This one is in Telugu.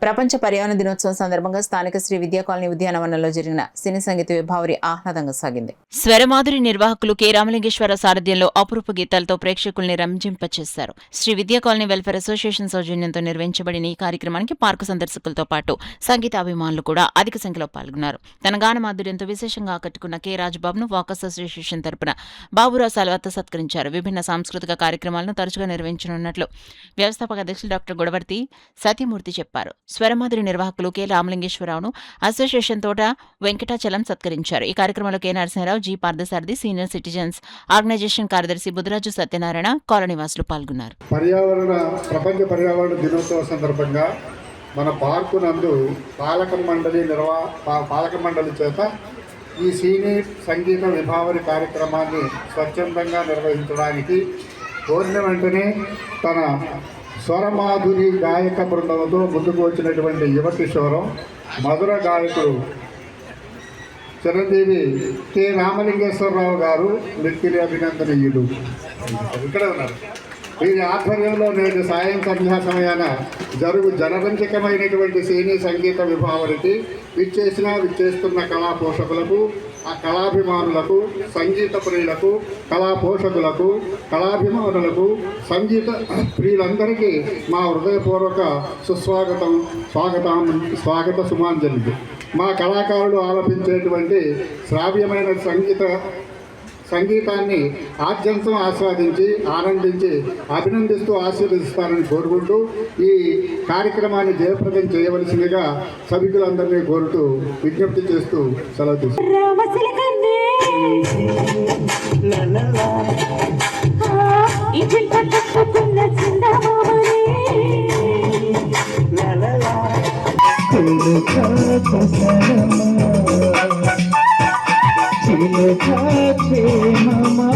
ప్రపంచ పర్యావరణ దినోత్సవం సందర్భంగా స్థానిక శ్రీ విద్యా కాలనీ ఉద్యానవనంలో జరిగిన సినీ సంగీత విభావరి ఆహ్లాదంగా సాగింది. స్వరమాధురి నిర్వాహకులు కె రామలింగేశ్వర సారథ్యంలో అపురూప గీతాలతో ప్రేక్షకుల్ని రంజింపచేశారు. శ్రీ విద్యా కాలనీ వెల్ఫేర్ అసోసియేషన్ సౌజన్యంతో నిర్వహించబడిన ఈ కార్యక్రమానికి పార్కు సందర్శకులతో పాటు సంగీతాభిమానులు కూడా అధిక సంఖ్యలో పాల్గొన్నారు. తన గాన మాధుర్యంతో విశేషంగా ఆకట్టుకున్న కె రాజ్బాబును వాకర్స్ అసోసియేషన్ తరపున బాబురావు సాల్వాతో సత్కరించారు. విభిన్న సాంస్కృతిక కార్యక్రమాలను తరచుగా నిర్వహించనున్నట్లు వ్యవస్థాపక అధ్యక్షులు డాక్టర్ గొడవర్తి సత్యమూర్తి చెప్పారు. స్వరమాధురి నిర్వాహకులు కె రామలింగేశ్వరరావును అసోసియేషన్ తోట వెంకటాచలం సత్కరించారు. ఈ కార్యక్రమంలో K Narasimha Rao, G Parthasarathi, senior citizens organisation కార్యదర్శి బుద్ధరాజు సత్యనారాయణ, కాలనీవాసులు పాల్గొన్నారు. ప్రపంచ పర్యావరణ దినోత్సవ సందర్భంగా మన పార్కు నందు పాలక మండలి చేత ఈ సినీ సంగీత విభావరి కార్యక్రమాన్ని స్వచ్ఛందంగా నిర్వహించడానికి కోరిన వెంటనే తన స్వరమాధురి గాయక బృందంతో ముందుకు వచ్చినటువంటి యువ కిషోరం మధుర గాయకుడు చిరంజీవి కె రామలింగేశ్వరరావు గారు మిక్కిలి అభినందనీయుడు ఇక్కడ ఉన్నారు. వీరి ఆధ్వర్యంలో నేడు సాయం సంధ్యా సమయాన జనరంజకమైనటువంటి సినీ సంగీత విభావరికి విచ్చేస్తున్న కళా పోషకులకు, ఆ కళాభిమానులకు, సంగీత ప్రియులకు, కళా పోషకులకు, కళాభిమానులకు, సంగీత ప్రియులందరికీ మా హృదయపూర్వక స్వాగత సుమాంజలి. మా కళాకారులు ఆలపించేటువంటి శ్రావ్యమైన సంగీతాన్ని ఆద్యంతం ఆస్వాదించి ఆనందించి అభినందిస్తూ ఆశీర్వదిస్తారని కోరుకుంటూ ఈ కార్యక్రమాన్ని జయప్రదం చేయవలసిందిగా సభికులందరినీ కోరుతూ విజ్ఞప్తి చేస్తూ సెలవు తీసుకుంటారు. Mama,